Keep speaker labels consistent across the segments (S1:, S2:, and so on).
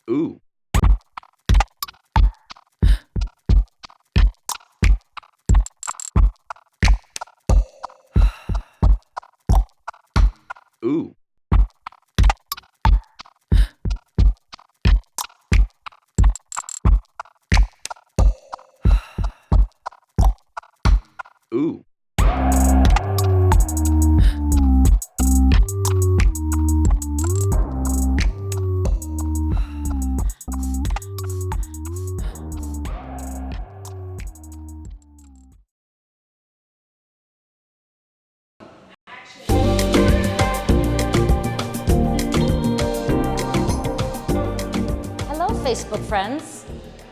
S1: Ooh. Ooh. Ooh.
S2: Facebook friends.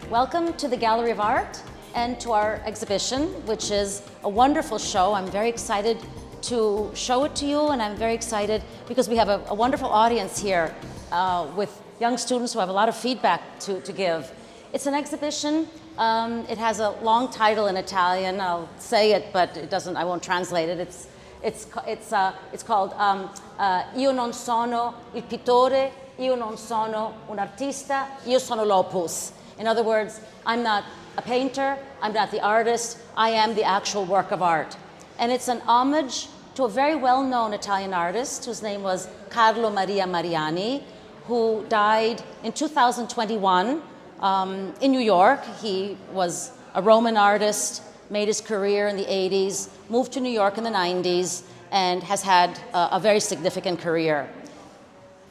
S2: Welcome to the Gallery of Art and to our exhibition, which is a wonderful show. I'm very excited to show it to you, and I'm very excited because we have a wonderful audience here with young students who have a lot of feedback to give. It's an exhibition. It has a long title in Italian. I'll say it, but it doesn't. I won't translate it. It's called Io non sono il pittore. Io non sono un artista, io sono l'opus. In other words, I'm not a painter, I'm not the artist, I am the actual work of art. And it's an homage to a very well-known Italian artist whose name was Carlo Maria Mariani, who died in 2021 in New York. He was a Roman artist, made his career in the 80s, moved to New York in the 90s, and has had a very significant career.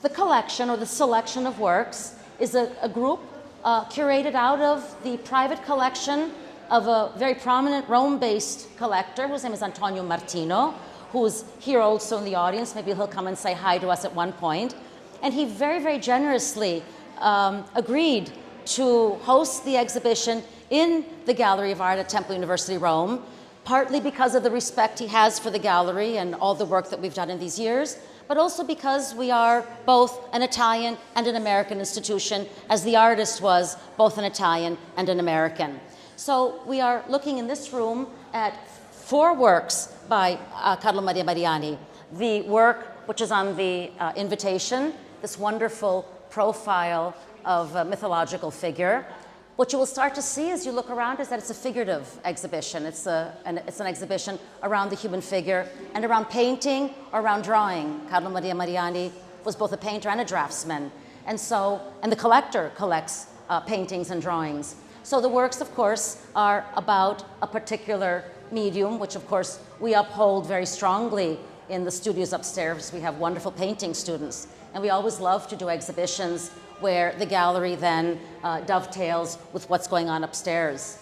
S2: The collection, or the selection of works, is a group curated out of the private collection of a very prominent Rome-based collector whose name is Antonio Martino, who's here also in the audience. Maybe he'll come and say hi to us at one point. And he very, very generously agreed to host the exhibition in the Gallery of Art at Temple University Rome, partly because of the respect he has for the gallery and all the work that we've done in these years, but also because we are both an Italian and an American institution, as the artist was both an Italian and an American. So we are looking in this room at 4 works by Carlo Maria Mariani. The work which is on the invitation, this wonderful profile of a mythological figure. What you will start to see as you look around is that it's a figurative exhibition. It's an exhibition around the human figure and around painting or around drawing. Carlo Maria Mariani was both a painter and a draftsman. And the collector collects paintings and drawings. So the works, of course, are about a particular medium, which of course we uphold very strongly in the studios upstairs. We have wonderful painting students. And we always love to do exhibitions where the gallery then dovetails with what's going on upstairs.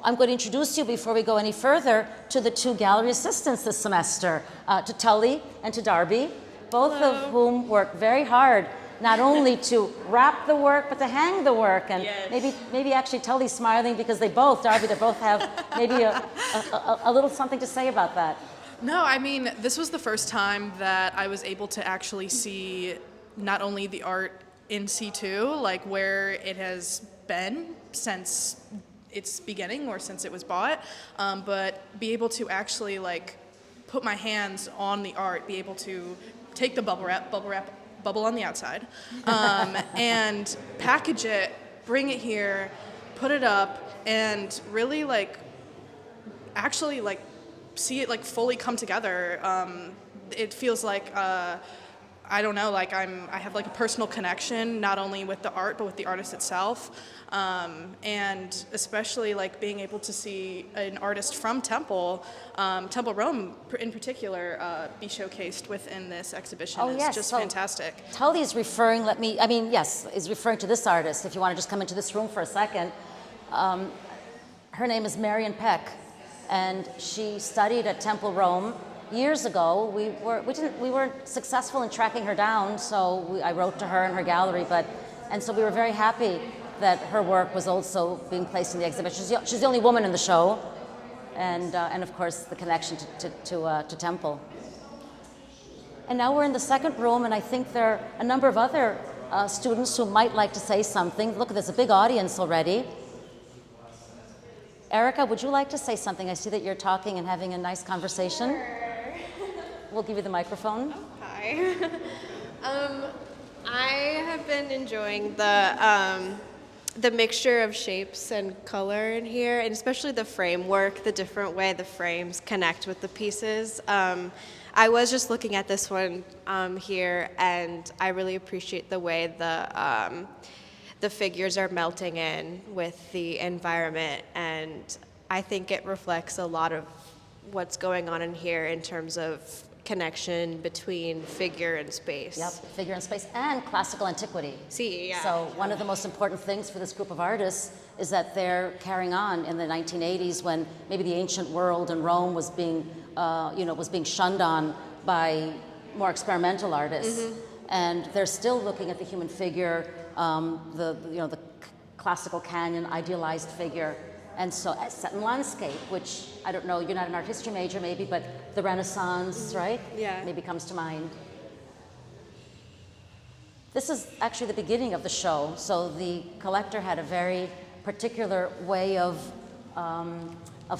S2: I'm going to introduce you, before we go any further, to the 2 gallery assistants this semester, to Tully and to Darby, both
S3: Hello.
S2: of whom work very hard, not only to wrap the work, but to hang the work. And
S3: yes.
S2: maybe actually Tully's smiling because they both have maybe a little something to say about that.
S3: No, I mean, this was the first time that I was able to actually see not only the art in situ, like where it has been since its beginning or since it was bought, but be able to actually like put my hands on the art, be able to take the bubble on the outside, and package it, bring it here, put it up, and really like actually like see it like fully come together. It feels like I don't know, like I have like a personal connection, not only with the art, but with the artist itself. And especially like being able to see an artist from Temple Rome in particular, be showcased within this exhibition is just fantastic.
S2: Tully is referring, is referring to this artist, if you want to just come into this room for a second. Her name is Marion Peck, and she studied at Temple Rome years ago. We weren't successful in tracking her down, so I wrote to her in her gallery, and so we were very happy that her work was also being placed in the exhibition. She's the only woman in the show, and of course the connection to Temple. And now we're in the second room, and I think there are a number of other students who might like to say something. Look, there's a big audience already. Erica, would you like to say something? I see that you're talking and having a nice conversation.
S4: Sure.
S2: We'll give you the microphone.
S4: Hi. I
S1: have been enjoying the mixture of shapes and color in here, and especially the framework, the different way the frames connect with the pieces. I was just looking at this one here, and I really appreciate the way the figures are melting in with the environment, and I think it reflects a lot of what's going on in here in terms of connection between figure and space.
S2: Yep, figure and space and classical antiquity.
S1: See, yeah.
S2: So one of the most important things for this group of artists is that they're carrying on in the 1980s when maybe the ancient world and Rome was being, was being shunned on by more experimental artists, and they're still looking at the human figure, the classical canon, idealized figure. And so set in landscape, which, I don't know, you're not an art history major maybe, but the Renaissance, right?
S1: Yeah.
S2: Maybe comes to mind. This is actually the beginning of the show. So the collector had a very particular way of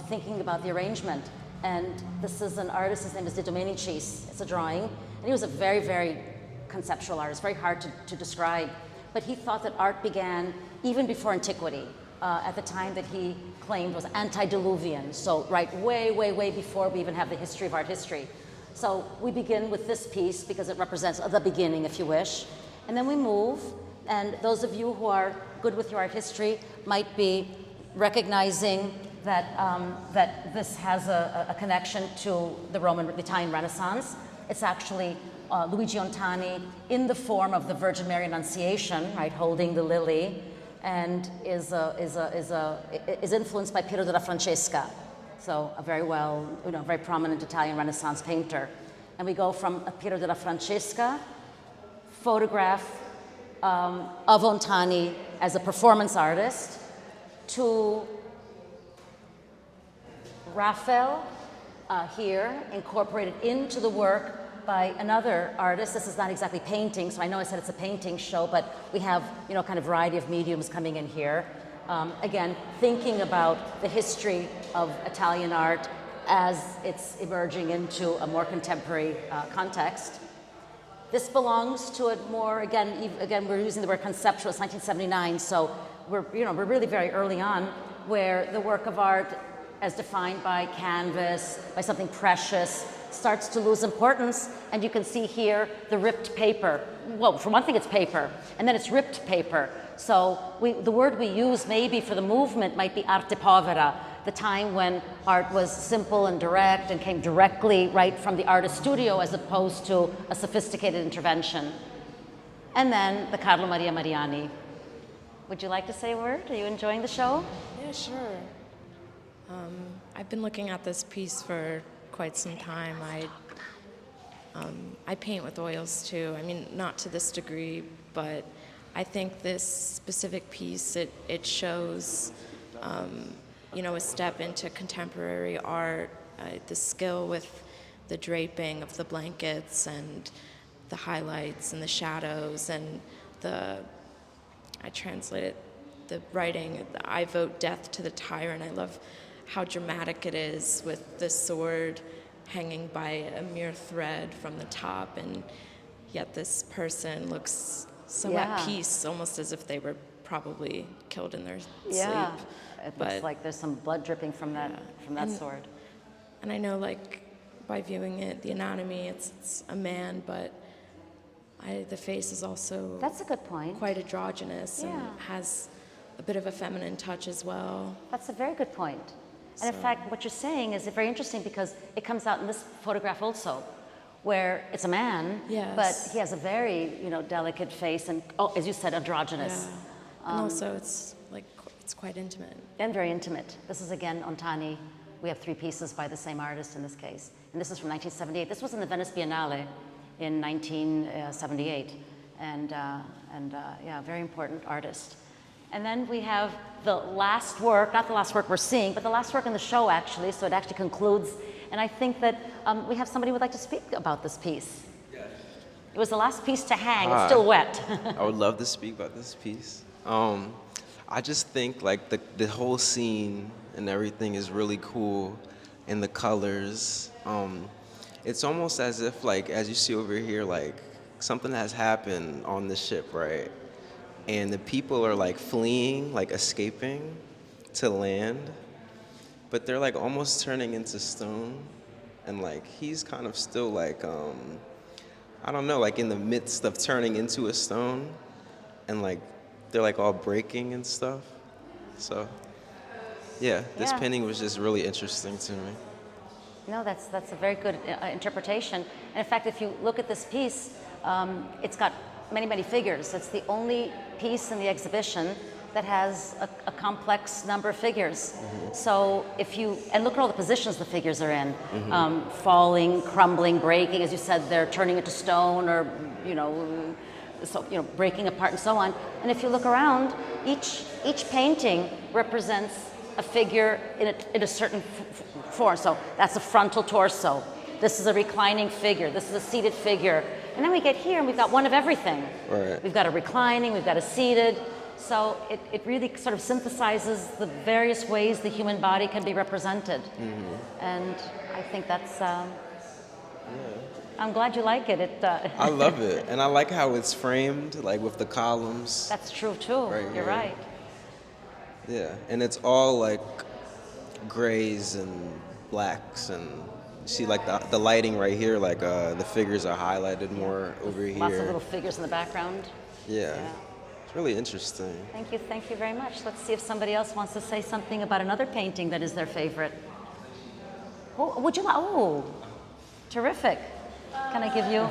S2: thinking about the arrangement. And this is an artist, his name is Dominicis. It's a drawing. And he was a very, very conceptual artist, very hard to describe. But he thought that art began even before antiquity. At the time that he claimed was antediluvian, so right way, way, way before we even have the history of art history. So we begin with this piece because it represents the beginning, if you wish, and then we move, and those of you who are good with your art history might be recognizing that, that this has a connection to the Italian Renaissance. It's actually Luigi Ontani in the form of the Virgin Mary Annunciation, right, holding the lily, and is influenced by Piero della Francesca, so a very prominent Italian Renaissance painter. And we go from a Piero della Francesca photograph of Ontani as a performance artist to Raphael here, incorporated into the work by another artist. This is not exactly painting, so I know I said it's a painting show, but we have, kind of variety of mediums coming in here. Again, thinking about the history of Italian art as it's emerging into a more contemporary context. This belongs to a more, again, we're using the word conceptual, it's 1979, so we're really very early on, where the work of art, as defined by canvas, by something precious, starts to lose importance, and you can see here the ripped paper. Well, for one thing, it's paper, and then it's ripped paper. So the word we use maybe for the movement might be arte povera, the time when art was simple and direct and came directly right from the artist studio as opposed to a sophisticated intervention. And then the Carlo Maria Mariani. Would you like to say a word? Are you enjoying the show?
S4: Yeah, sure. I've been looking at this piece for quite some time. I paint with oils too. I mean, not to this degree, but I think this specific piece, it shows, a step into contemporary art, the skill with the draping of the blankets and the highlights and the shadows and I translated the writing, I vote death to the tyrant. I love how dramatic it is with the sword hanging by a mere thread from the top, and yet this person looks so at peace, almost as if they were probably killed in their sleep.
S2: It looks like there's some blood dripping from that sword.
S4: And I know, by viewing it, the anatomy, it's a man, but the face is also
S2: that's a good point.
S4: Quite androgynous and has a bit of a feminine touch as well. That's
S2: a very good point. And in fact, what you're saying is very interesting because it comes out in this photograph also, where it's a man, but he has a very, delicate face and, as you said, androgynous.
S4: Yeah. And also it's quite intimate.
S2: And very intimate. This is again Ontani. We have 3 pieces by the same artist in this case. And this is from 1978. This was in the Venice Biennale in 1978. And very important artist. And then we have the last work, not the last work we're seeing, but the last work in the show actually, so it actually concludes. And I think that we have somebody who would like to speak about this piece. Yes. It was the last piece to hang, it's still wet.
S5: I would love to speak about this piece. I just think the whole scene and everything is really cool, and the colors. It's almost as if as you see over here, something has happened on the ship, right? And the people are like fleeing, like escaping to land, but they're like almost turning into stone. And like he's kind of still like, I don't know, like in the midst of turning into a stone. And like they're like all breaking and stuff. So yeah, this
S2: Yeah.
S5: painting was just really interesting to me.
S2: No, that's a very good interpretation. And in fact, if you look at this piece, it's got many, many figures. It's the only piece in the exhibition that has a complex number of figures. So and look at all the positions the figures are in. Falling, crumbling, breaking, as you said, they're turning into stone or, breaking apart and so on. And if you look around, each painting represents a figure in a certain form. So that's a frontal torso. This is a reclining figure. This is a seated figure. And then we get here and we've got one of everything.
S5: Right.
S2: We've got a reclining, we've got a seated. So it really sort of synthesizes the various ways the human body can be represented. And I think that's, I'm glad you like it.
S5: I love it. And I like how it's framed, like with the columns.
S2: That's true too,
S5: Right
S2: you're
S5: here.
S2: right.
S5: Yeah, and it's all like grays and blacks, and you see like the lighting right here, like the figures are highlighted more over here.
S2: Lots of little figures in the background.
S5: Yeah. It's really interesting.
S2: Thank you very much. Let's see if somebody else wants to say something about another painting that is their favorite. Oh, terrific. Can I give you,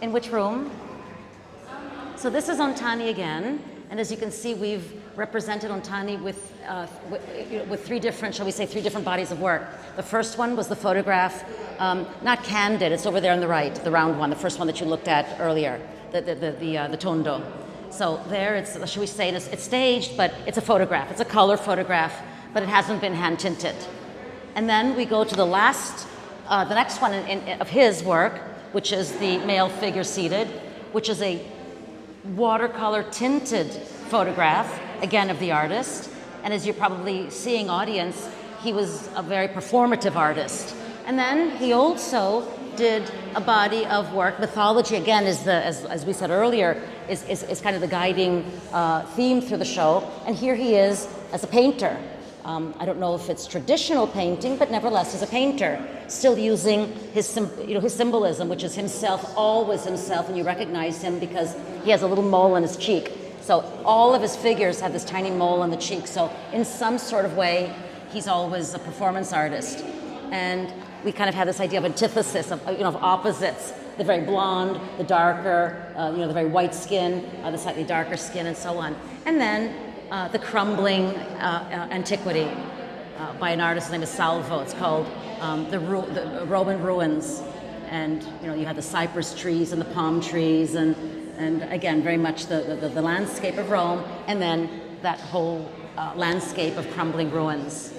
S2: in which room? So this is Ontani again, and as you can see, we've represented Ontani with three different bodies of work. The first one was the photograph, not candid, it's over there on the right, the round one, the first one that you looked at earlier, the tondo. So there, should we say it's staged, but it's a photograph. It's a color photograph, but it hasn't been hand tinted. And then we go to the next one of his work, which is the male figure seated, which is a watercolor tinted photograph, again of the artist. And as you're probably seeing, audience, he was a very performative artist. And then he also did a body of work. Mythology, again, is as we said earlier, is kind of the guiding theme through the show. And here he is as a painter. I don't know if it's traditional painting, but nevertheless, he's a painter, still using his symbolism, which is himself, always himself, and you recognize him because he has a little mole on his cheek. So all of his figures have this tiny mole on the cheek. So in some sort of way, he's always a performance artist. And we kind of have this idea of antithesis, of opposites, the very blonde, the darker, the very white skin, the slightly darker skin, and so on. And then the crumbling antiquity by an artist named Salvo. It's called the Roman Ruins. And you have the cypress trees and the palm trees, and again, very much the landscape of Rome, and then that whole landscape of crumbling ruins.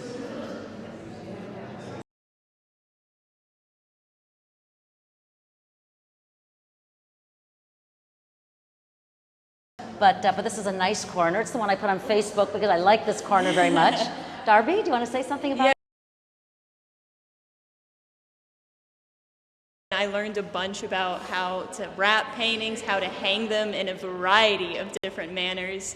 S2: But this is a nice corner. It's the one I put on Facebook because I like this corner very much. Darby, do you want to say something about it?
S6: I learned a bunch about how to wrap paintings, how to hang them in a variety of different manners.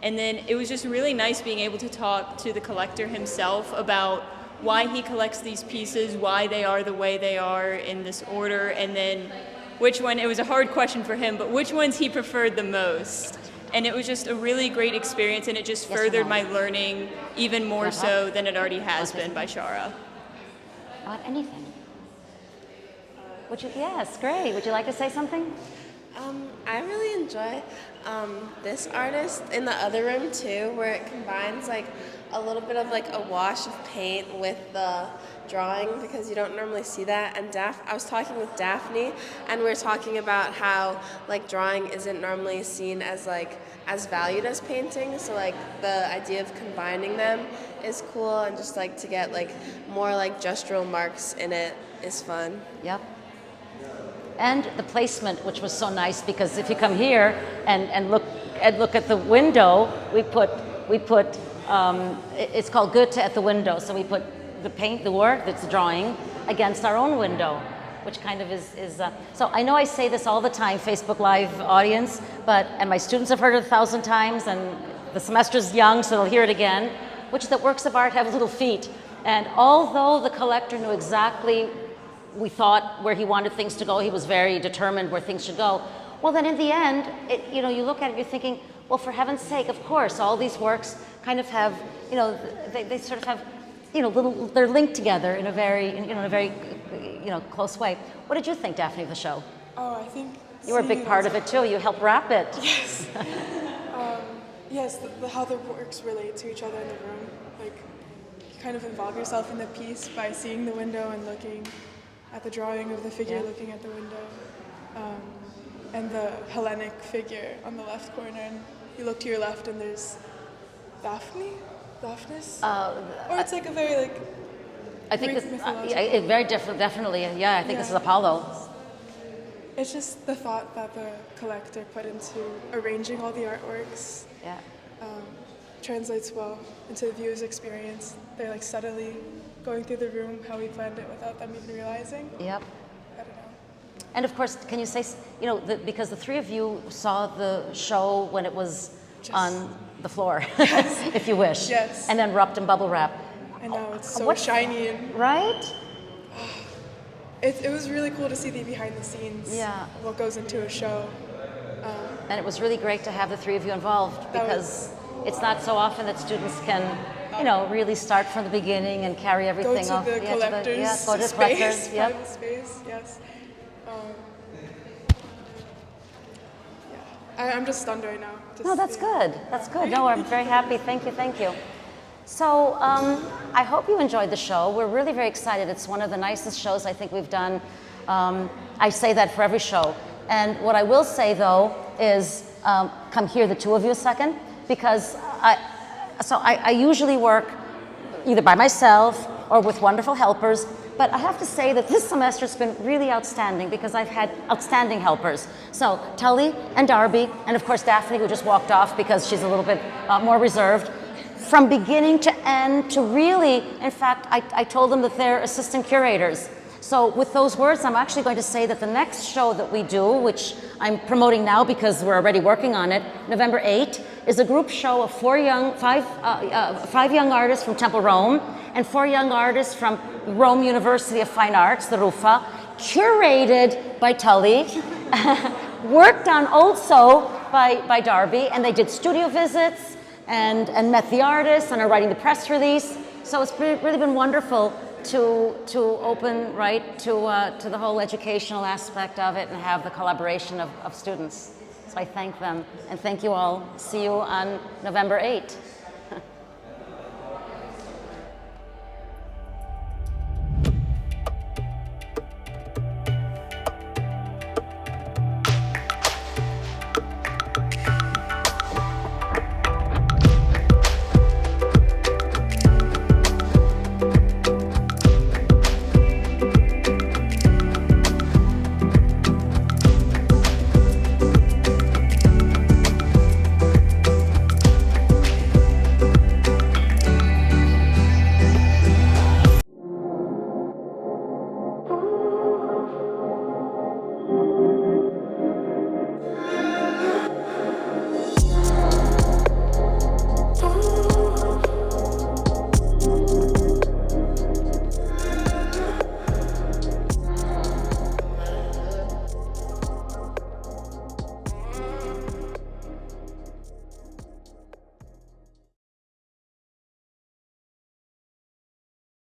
S6: And then it was just really nice being able to talk to the collector himself about why he collects these pieces, why they are the way they are in this order, and then which one, it was a hard question for him, but which ones he preferred the most. And it was just a really great experience, and it just furthered my learning even more so than it already has been by Shara.
S2: About anything. Yes, great. Would you like to say something?
S7: I really enjoy this artist in the other room too, where it combines like a little bit of like a wash of paint with the drawing, because you don't normally see that. And I was talking with Daphne, and we were talking about how like drawing isn't normally seen as like as valued as painting. So like the idea of combining them is cool, and just like to get like more like gestural marks in it is fun.
S2: Yep. And the placement, which was so nice, because if you come here and look at the window, we put it's called Goethe at the window. So we put the work that's drawing against our own window, which kind of is so I know I say this all the time, Facebook Live audience, and my students have heard it 1,000 times, and the semester's young, so they'll hear it again, which is that works of art have little feet. And although the collector knew exactly, we thought, where he wanted things to go, he was very determined where things should go, well then in the end, you look at it, you're thinking, well, for heaven's sake, of course, all these works kind of have, they sort of have, they're linked together in a very, close way. What did you think, Daphne, of the show?
S8: Oh, I think
S2: you were a big part of it too. You helped wrap it.
S8: Yes. Yes, how the works relate to each other in the room. Like, you kind of involve yourself in the piece by seeing the window and looking at the drawing of the figure looking at the window. And the Hellenic figure on the left corner. And you look to your left and there's Daphnis? Or it's like a very
S2: I think it's very different, definitely. Yeah, I think this is Apollo.
S8: It's just the thought that the collector put into arranging all the artworks.
S2: Yeah.
S8: Translates well into the viewer's experience. They're like subtly going through the room how we planned it without them even realizing.
S2: Yep.
S8: I don't know.
S2: And of course, can you say, because the three of you saw the show when it was on the floor, if you wish.
S8: Yes.
S2: And then wrapped in bubble wrap.
S8: I know, it's so shiny.
S2: Right?
S8: It was really cool to see the behind the scenes.
S2: Yeah.
S8: What goes into a show.
S2: And it was really great to have the three of you involved because it's not so often that students can, really start from the beginning and carry everything
S8: go
S2: off.
S8: to the collector's
S2: go to the
S8: space,
S2: collectors.
S8: private space, yes. I'm just stunned right now.
S2: No, that's good. That's good. No, I'm very happy. Thank you. So I hope you enjoyed the show. We're really very excited. It's one of the nicest shows I think we've done. I say that for every show. And what I will say, though, is come here, the two of you, a second, because I usually work either by myself or with wonderful helpers, but I have to say that this semester has been really outstanding because I've had outstanding helpers. So Tully and Darby, and of course Daphne, who just walked off because she's a little bit more reserved. From beginning to end to really, in fact, I told them that they're assistant curators. So with those words, I'm actually going to say that the next show that we do, which I'm promoting now because we're already working on it, November 8, is a group show of five young artists from Temple Rome and 4 young artists from Rome University of Fine Arts, the RUFA, curated by Tully, worked on also by Darby, and they did studio visits and met the artists and are writing the press release. So it's really been wonderful to open to the whole educational aspect of it and have the collaboration of students. So I thank them and thank you all. See you on November 8.